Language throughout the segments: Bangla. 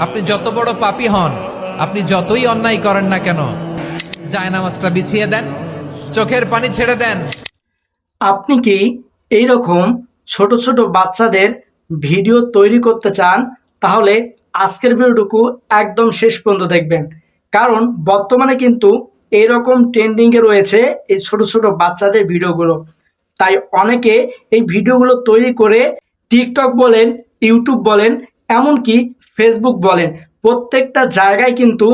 আপনি যত বড় পাপী হন, আপনি যতই অন্যায় করেন না কেন, জায়নামাজটা বিছিয়ে দেন, চোখের পানি ছেড়ে দেন। আপনি কি এইরকম ছোট ছোট বাচ্চাদের ভিডিও তৈরি করতে চান? তাহলে আজকের ভিডিওটুকু একদম শেষ পর্যন্ত দেখবেন, কারণ বর্তমানে কিন্তু এইরকম ট্রেন্ডিংয়ে রয়েছে এই ছোট ছোট বাচ্চাদের ভিডিওগুলো। তাই অনেকে এই ভিডিওগুলো তৈরি করে টিকটক বলেন, ইউটিউব বলেন, এমনকি ফেসবুক বলেন, প্রত্যেকটা জায়গায় কিন্তু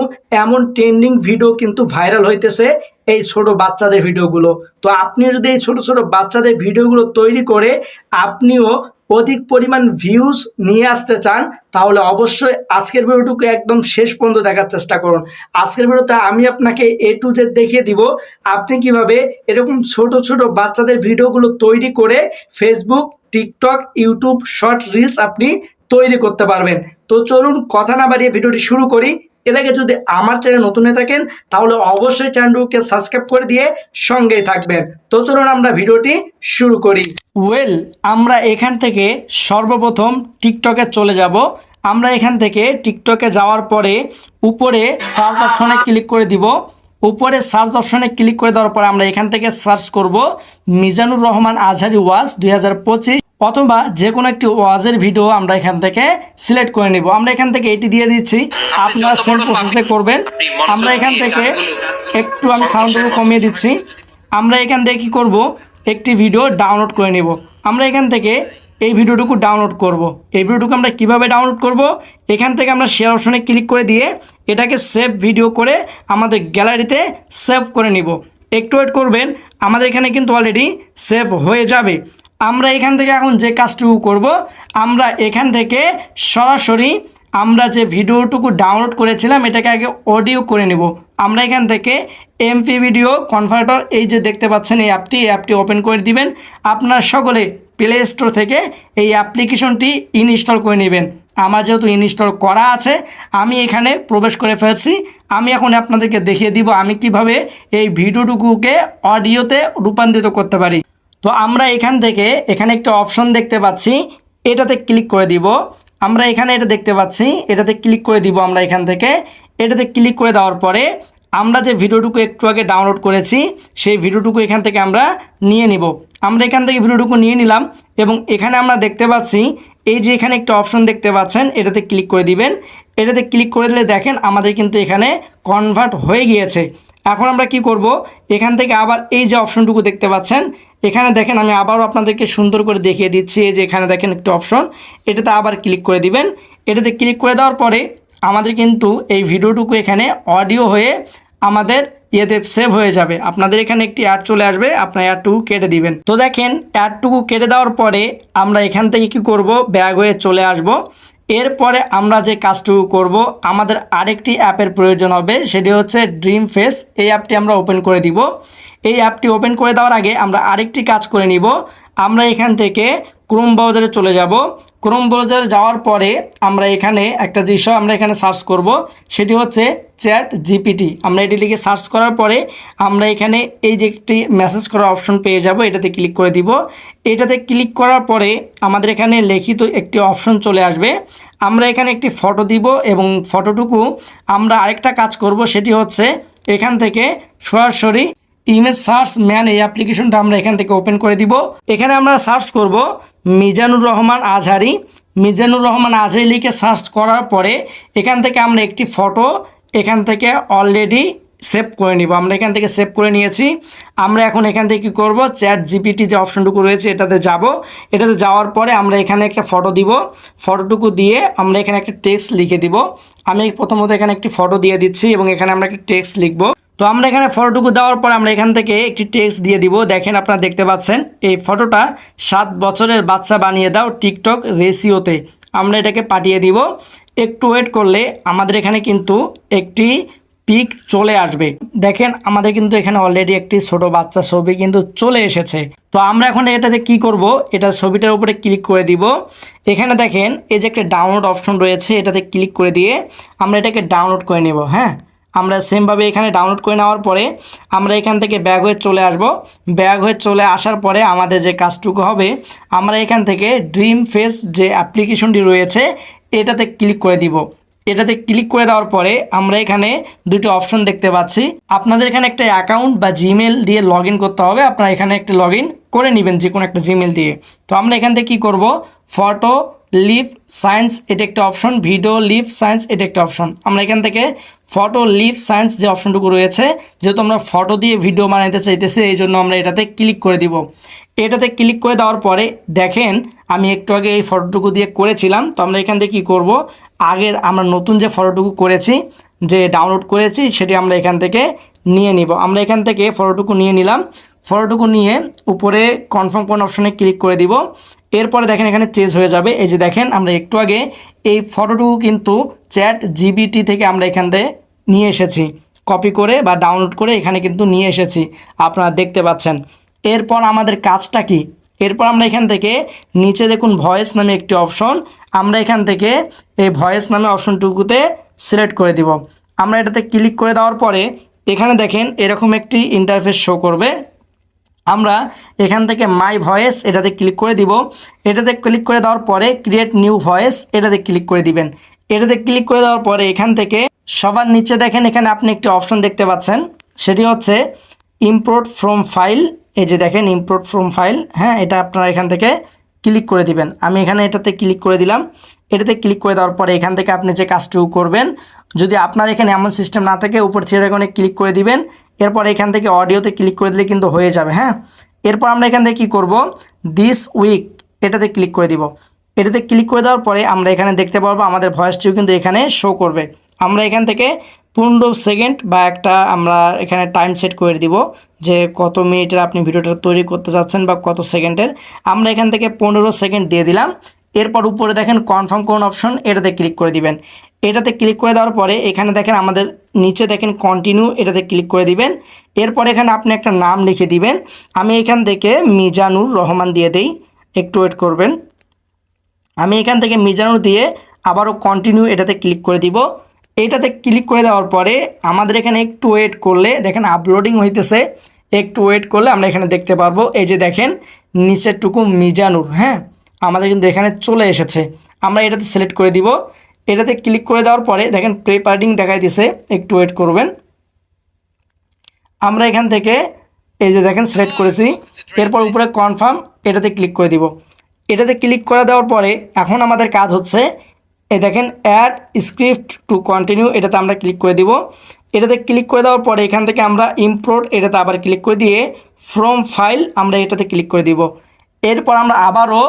এমন ট্রেন্ডিং ভিডিও কিন্তু ভাইরাল হইতেছে এই ছোট বাচ্চাদের ভিডিওগুলো। তো আপনিও যদি এই ছোট ছোট বাচ্চাদের ভিডিওগুলো তৈরি করে আপনিও অধিক পরিমাণ ভিউজ নিয়ে আসতে চান, তাহলে অবশ্যই আজকের ভিডিওটুকু একদম শেষ পর্যন্ত দেখার চেষ্টা করুন। আজকের ভিডিওতে আমি আপনাকে A to Z দেখিয়ে দিব আপনি কিভাবে এরকম ছোট ছোট বাচ্চাদের ভিডিওগুলো তৈরি করে Facebook, TikTok, YouTube short reels আপনি তৈরি করতে পারবেন। তো চলুন কথা না বাড়িয়ে ভিডিওটি শুরু করি। এর আগে যদি আমার চ্যানেল নতুন হয়ে থাকেন তাহলে অবশ্যই চ্যানেলটিকে সাবস্ক্রাইব করে দিয়ে সঙ্গেই থাকবেন। তো চলুন আমরা ভিডিওটি শুরু করি। আমরা এখান থেকে সর্বপ্রথম টিকটকে চলে যাব। আমরা এখান থেকে টিকটকে যাওয়ার পরে উপরে সার্চ অপশনে ক্লিক করে দিব। উপরে সার্চ অপশনে ক্লিক করে দেওয়ার পরে আমরা এখান থেকে সার্চ করব মিজানুর রহমান আজহারি ওয়াজ 2025, অথবা যে কোনো একটি ওয়াজের ভিডিও আমরা এখান থেকে সিলেক্ট করে নিব। আমরা এখান থেকে এটি দিয়ে দিচ্ছি, আপনারা সেম প্রসেসে করবেন। আমরা এখান থেকে একটু আমি সাউন্ডটাকে কমিয়ে দিচ্ছি। আমরা এখান থেকে কী করব, একটি ভিডিও ডাউনলোড করে নিব। আমরা এখান থেকে এই ভিডিওটুকু ডাউনলোড করব। এই ভিডিওটুকু আমরা কিভাবে ডাউনলোড করব, এখান থেকে আমরা শেয়ার অপশনে ক্লিক করে দিয়ে এটাকে সেভ ভিডিও করে আমাদের গ্যালারিতে সেভ করে নিব। একটু ওয়েট করবেন, আমাদের এখানে কিন্তু অলরেডি সেভ হয়ে যাবে। আমরা এখান থেকে এখন যে কাজটুকু করব, আমরা এখান থেকে সরাসরি আমরা যে ভিডিওটুকু ডাউনলোড করেছিলাম এটাকে আগে অডিও করে নেব। আমরা এখান থেকে এমপি ভিডিও কনভার্টার, এই যে দেখতে পাচ্ছেন এই অ্যাপটি ওপেন করে দিবেন। আপনারা সকলে প্লে স্টোর থেকে এই অ্যাপ্লিকেশনটি ইনস্টল করে নেবেন। আমার যেহেতু ইনস্টল করা আছে, আমি এখানে প্রবেশ করে ফেলছি। আমি এখন আপনাদেরকে দেখিয়ে দিব আমি কিভাবে এই ভিডিওটুকুকে অডিওতে রূপান্তরিত করতে পারি। তো আমরা এখান থেকে এখানে একটা অপশন দেখতে পাচ্ছি, এটাতে ক্লিক করে দিব। আমরা এখানে এটা দেখতে পাচ্ছি, এটাতে ক্লিক করে দিব। আমরা এখান থেকে এটাতে ক্লিক করে দেওয়ার পরে আমরা যে ভিডিওটুকু একটু আগে ডাউনলোড করেছি সেই ভিডিওটুকু এখান থেকে আমরা নিয়ে নিব। আমরা এখান থেকে ভিডিওটুকু নিয়ে নিলাম এবং এখানে আমরা দেখতে পাচ্ছি এই যে এখানে একটা অপশন দেখতে পাচ্ছেন, এটাতে ক্লিক করে দিবেন। এটাতে ক্লিক করে দিলে দেখেন আমাদের কিন্তু এখানে কনভার্ট হয়ে গিয়েছে। এখন আমরা কি করব, এখান থেকে আবার এই যে অপশনটুকু দেখতে পাচ্ছেন, এখানে দেখেন আমি আবারও আপনাদেরকে সুন্দর করে দেখিয়ে দিচ্ছি। এই যে এখানে দেখেন একটা অপশন, এটাতে আবার ক্লিক করে দিবেন। এটাতে ক্লিক করে দেওয়ার পরে আমাদের কিন্তু এই ভিডিওটুকু এখানে অডিও হয়ে আমাদের ইয়েতে সেভ হয়ে যাবে। আপনাদের এখানে একটি অ্যাড চলে আসবে, আপনার অ্যাডটুকু কেটে দিবেন। তো দেখেন অ্যাডটুকু কেটে দেওয়ার পরে আমরা এখান থেকে কি করব, ব্যাক হয়ে চলে আসব। এরপরে আমরা যে কাজটুকু করব, আমাদের আরেকটি অ্যাপের প্রয়োজন হবে, সেটি হচ্ছে ড্রিম ফেস। এই অ্যাপটি আমরা ওপেন করে দিব। এই অ্যাপটি ওপেন করে দেওয়ার আগে আমরা আরেকটি কাজ করে নিব। আমরা এখান থেকে ক্রোম ব্রাউজারে চলে যাব। ক্রোম ব্রাউজারে যাওয়ার পরে আমরা এখানে একটা বিষয় আমরা এখানে সার্চ করব, সেটি হচ্ছে চ্যাট জিপিটি। আমরা এটি লিখে সার্চ করার পরে আমরা এখানে এই যে একটি মেসেজ করার অপশন পেয়ে যাব, এটাতে ক্লিক করে দিব। এটাতে ক্লিক করার পরে আমাদের এখানে লিখিত একটি অপশন চলে আসবে। আমরা এখানে একটি ফটো দিব এবং ফটোটুকু আমরা আরেকটা কাজ করব, সেটি হচ্ছে এখান থেকে সরাসরি ইমেজ সার্চ ম্যান, এই অ্যাপ্লিকেশনটা আমরা এখান থেকে ওপেন করে দিব। এখানে আমরা সার্চ করব মিজানুর রহমান আজহারি। মিজানুর রহমান আজহারি লিখে সার্চ করার পরে এখান থেকে আমরা একটি ফটো এখান থেকে অলরেডি সেভ করে নিব। আমরা এখান থেকে সেভ করে নিয়েছি। আমরা এখন এখান থেকে কী করব, চ্যাট জিপিটি যে অপশনটুকু রয়েছে এটাতে যাব। এটাতে যাওয়ার পরে আমরা এখানে একটা ফটো দিব। ফটোটুকু দিয়ে আমরা এখানে একটা টেক্সট লিখে দিব। আমি প্রথমত এখানে একটি ফটো দিয়ে দিচ্ছি এবং এখানে আমরা একটা টেক্সট লিখব। তো আমরা এখানে ফটোটুকু দেওয়ার পর আমরা এখান থেকে একটি টেক্সট দিয়ে দিব। দেখেন আপনারা দেখতে পাচ্ছেন এই ফটোটা 7 বছরের বাচ্চা বানিয়ে দাও টিকটক রেশিওতে। আমরা এটাকে পাঠিয়ে দিব। একটু ওয়েট করলে আমাদের এখানে কিন্তু একটি পিক চলে আসবে। দেখেন আমাদের কিন্তু এখানে অলরেডি একটি ছোট বাচ্চা ছবি কিন্তু চলে এসেছে। তো আমরা এখন এটাতে কি করব, এটা ছবিটার উপরে ক্লিক করে দিব। এখানে দেখেন এই যে একটা ডাউনলোড অপশন রয়েছে, এটাতে ক্লিক করে দিয়ে আমরা এটাকে ডাউনলোড করে নেব। হ্যাঁ, আমরা সেমভাবে এখানে ডাউনলোড করে নেওয়ার পরে আমরা এখান থেকে ব্যাক হয়ে চলে আসব। ব্যাক হয়ে চলে আসার পরে আমাদের যে কাজটুকু হবে, আমরা এখান থেকে ড্রিম ফেস যে অ্যাপ্লিকেশনটি রয়েছে এটাতে ক্লিক করে দিব। এটাতে ক্লিক করে দেওয়ার পরে আমরা এখানে দুটো অপশন দেখতে পাচ্ছি। আপনাদের এখানে একটা অ্যাকাউন্ট বা জিমেল দিয়ে লগ ইন করতে হবে। আপনারা এখানে একটা লগ ইন করে নেবেন যে কোনো একটা জিমেল দিয়ে। তো আমরা এখান থেকে কী করব, ফটো লিভ সায়েন্স এটা একটা অপশন, ভিডিও লিভ সায়েন্স এটা একটা অপশন। আমরা এখান থেকে ফটো লিভ সায়েন্স যে অপশনটুকু রয়েছে, যেহেতু আমরা ফটো দিয়ে ভিডিও বানাইতে চাইতেছি এই জন্য আমরা এটাতে ক্লিক করে দিব। এটাতে ক্লিক করে দেওয়ার পরে দেখেন আমি একটু আগে এই ফটোটুকু দিয়ে করেছিলাম। তো আমরা এখান থেকে কী করব, আগের আমরা নতুন যে ফটোটুকু করেছি, যে ডাউনলোড করেছি, সেটি আমরা এখান থেকে নিয়ে নিব। আমরা এখান থেকে ফটোটুকু নিয়ে নিলাম। ফটোটুকু নিয়ে উপরে কনফার্ম কোন অপশনে ক্লিক করে দিব। এরপরে দেখেন এখানে চেঞ্জ হয়ে যাবে। এই যে দেখেন আমরা একটু আগে এই ফটোটুকু কিন্তু চ্যাট জিপিটি থেকে আমরা এখান থেকে নিয়ে এসেছি, কপি করে বা ডাউনলোড করে এখানে কিন্তু নিয়ে এসেছি, আপনারা দেখতে পাচ্ছেন। এরপর আমাদের কাজটা কি, এরপর আমরা এখান থেকে নিচে দেখুন ভয়েস নামে একটি অপশন, আমরা এখান থেকে এই ভয়েস নামে অপশনটুকুতে সিলেক্ট করে দিব। আমরা এটাতে ক্লিক করে দেওয়ার পরে এখানে দেখেন এরকম একটি ইন্টারফেস শো করবে। আমরা এখান থেকে মাই ভয়েস এটাতে ক্লিক করে দিব। এটাতে ক্লিক করে দেওয়ার পরে ক্রিয়েট নিউ ভয়েস এটাতে ক্লিক করে দিবেন। এটাতে ক্লিক করে দেওয়ার পরে এখান থেকে সবার নিচে দেখেন এখানে আপনি একটি অপশন দেখতে পাচ্ছেন, সেটি হচ্ছে ইম্পোর্ট ফ্রম ফাইল। এই যে দেখেন ইম্পোর্ট ফ্রম ফাইল, হ্যাঁ, এটা আপনারা এখান থেকে ক্লিক করে দিবেন। আমি এখানে এটাতে ক্লিক করে দিলাম। এটাতে ক্লিক করে দেওয়ার পরে এখান থেকে আপনি যে কাজটুকু করবেন, যদি আপনার এখানে এমন সিস্টেম না থাকে উপর থ্রি আইকনে ক্লিক করে দিবেন। এরপর এখান থেকে অডিওতে ক্লিক করে দিলে কিন্তু হয়ে যাবে, হ্যাঁ। এরপর আমরা এখান থেকে কী করব, দিস উইক এটাতে ক্লিক করে দিব। এটাতে ক্লিক করে দেওয়ার পরে আমরা এখানে দেখতে পারবো আমাদের ভয়েসটিও কিন্তু এখানে শো করবে। আমরা এখান থেকে 15 সেকেন্ড বা একটা আমরা এখানে টাইম সেট করে দিব যে কত মিনিটের আপনি ভিডিওটা তৈরি করতে চাচ্ছেন বা কত সেকেন্ডের। আমরা এখান থেকে 15 সেকেন্ড দিয়ে দিলাম। এরপর উপরে দেখেন কনফার্ম কোন অপশন এটাতে ক্লিক করে দিবেন। এটাতে ক্লিক করে দেওয়ার পরে এখানে দেখেন আমাদের নিচে দেখেন কন্টিনিউ এটাতে ক্লিক করে দিবেন। এরপর এখানে আপনি একটা নাম লিখে দিবেন। আমি এখান থেকে মিজানুর রহমান দিয়ে দেই, একটু ওয়েট করবেন। আমি এখান থেকে মিজানুর দিয়ে আবারও কন্টিনিউ এটাতে ক্লিক করে দিব। এটাতে ক্লিক করে দেওয়ার পরে আমাদের এখানে একটু ওয়েট করলে দেখেন আপলোডিং হইতেছে, একটু ওয়েট করলে আমরা এখানে দেখতে পারবো এই যে দেখেন নিচেরটুকু মিজানুর, হ্যাঁ, আমাদের কিন্তু এখানে চলে এসেছে। আমরা এটাতে সিলেক্ট করে দিব। এটাতে ক্লিক করে দেওয়ার পরে দেখেন প্রিপারেটিং দেখাই দিছে, একটু ওয়েট করবেন। আমরা এখান থেকে এই যে দেখেন সিলেক্ট করেছি। এরপর উপরে কনফার্ম এটাতে ক্লিক করে দিব। এটাতে ক্লিক করে দেওয়ার পরে এখন আমাদের কাজ হচ্ছে এই দেখেন অ্যাড স্ক্রিপ্ট টু কন্টিনিউ এটাতে আমরা ক্লিক করে দিব। এটাতে ক্লিক করে দেওয়ার পরে এখান থেকে আমরা ইম্পোর্ট এটাতে আবার ক্লিক করে দিয়ে ফ্রম ফাইল আমরা এটাতে ক্লিক করে দিব। এরপর আমরা আবারও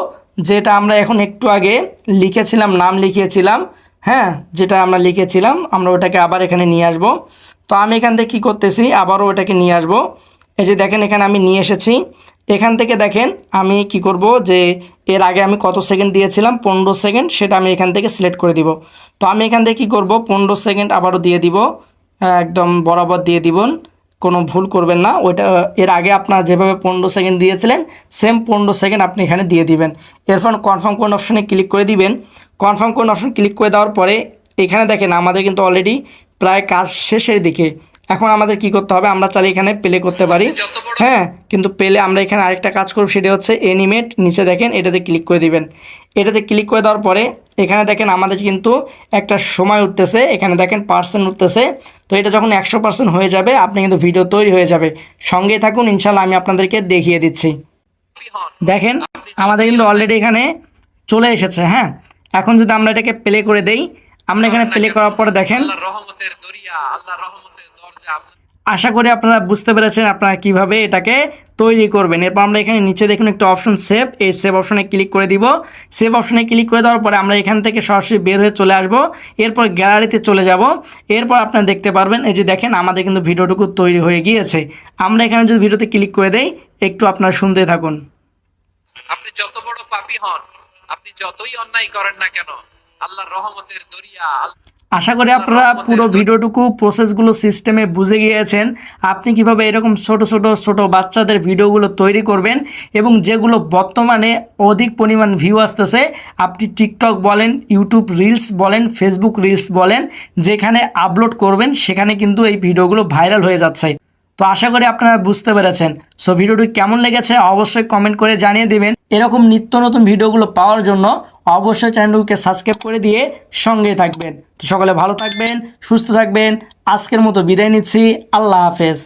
যেটা আমরা এখন একটু আগে লিখেছিলাম, নাম লিখিয়েছিলাম, হ্যাঁ, যেটা আমরা লিখেছিলাম আমরা ওটাকে আবার এখানে নিয়ে আসব। তো আমি এখান থেকে কী করতেছি, আবারও ওটাকে নিয়ে আসব। এই যে দেখেন এখানে আমি নিয়ে এসেছি। এখান থেকে দেখেন আমি কি করব, যে এর আগে আমি কত সেকেন্ড দিয়েছিলাম 15 সেকেন্ড, সেটা আমি এখান থেকে সিলেক্ট করে দিব। তো আমি এখান থেকে কী করব, 15 সেকেন্ড আবারও দিয়ে দিব, একদম বরাবর দিয়ে দিবেন, কোনো ভুল করবেন না। ওইটা এর আগে আপনারা যেভাবে 15 সেকেন্ড দিয়েছিলেন সেম 15 সেকেন্ড আপনি এখানে দিয়ে দিবেন। এরপর কনফার্ম কোন অপশনে ক্লিক করে দিবেন। কনফার্ম কোন অপশন ক্লিক করে দেওয়ার পরে এখানে দেখেন আমাদের কিন্তু অলরেডি প্রায় কাজ শেষের দিকে। এখন আমাদের কি করতে হবে, আমরা চাইলে এখানে প্লে করতে পারি, হ্যাঁ, কিন্তু প্লে আমরা এখানে আরেকটা কাজ করব, সেটা হচ্ছে অ্যানিমেট। নিচে দেখেন এটাতে ক্লিক করে দিবেন। এটাতে ক্লিক করে দেওয়ার পরে এখানে দেখেন আমাদের কিন্তু একটা সময় উঠতেছে, এখানে দেখেন পার্সেন্ট উঠতেছে। তো এটা যখন 100% হয়ে যাবে আপনি কিন্তু ভিডিও তৈরি হয়ে যাবে। সঙ্গে থাকুন, ইনশাল্লাহ আমি আপনাদেরকে দেখিয়ে দিচ্ছি। দেখেন আমাদের কিন্তু অলরেডি এখানে চলে এসেছে, হ্যাঁ। এখন যদি আমরা এটাকে প্লে করে দেই, আমরা এখানে প্লে করার পরে দেখেন আশা করি আপনারা বুঝতে পেরেছেন আপনারা কিভাবে এটাকে তৈরি করবেন। এরপর আমরা এখানে নিচে দেখুন একটা অপশন সেভ, এই সেভ অপশনে ক্লিক করে দিব। সেভ অপশনে ক্লিক করে দেওয়ার পরে আমরা এখান থেকে সরাসরি বের হয়ে চলে আসব। এরপর গ্যালারিতে চলে যাব। এরপর আপনারা দেখতে পারবেন এই যে দেখেন আমাদের কিন্তু ভিডিওটুকু তৈরি হয়ে গিয়েছে। আমরা এখানে যদি ভিডিওতে ক্লিক করে দেই, একটু আপনারা শুনতে থাকুন। আপনি যত বড় পাপী হন, আপনি যতই অন্যায় করেন না কেন, আল্লাহর রহমতের দরিয়া। আশা করি আপনারা পুরো ভিডিওটুকু প্রসেসগুলো সিস্টেমে বুঝে গিয়েছেন আপনি কিভাবে এরকম ছোট বাচ্চাদের ভিডিওগুলো তৈরি করবেন, এবং যেগুলো বর্তমানে অধিক পরিমাণ ভিউ আসতেছে। আপনি টিকটক বলেন, ইউটিউব রিলস বলেন, ফেসবুক রিলস বলেন, যেখানে আপলোড করবেন সেখানে কিন্তু এই ভিডিওগুলো ভাইরাল হয়ে যাচ্ছে। তো তো আশা করি আপনারা বুঝতে পেরেছেন। সো ভিডিওটি কেমন লেগেছে অবশ্যই কমেন্ট করে জানিয়ে দিবেন। এরকম নিত্য নতুন ভিডিওগুলো পাওয়ার জন্য অবশ্যই চ্যানেলটিকে সাবস্ক্রাইব করে দিয়ে সঙ্গেই থাকবেন। তো সকলে ভালো থাকবেন, সুস্থ থাকবেন। আজকের মতো বিদায় নিচ্ছি। আল্লাহ হাফেজ।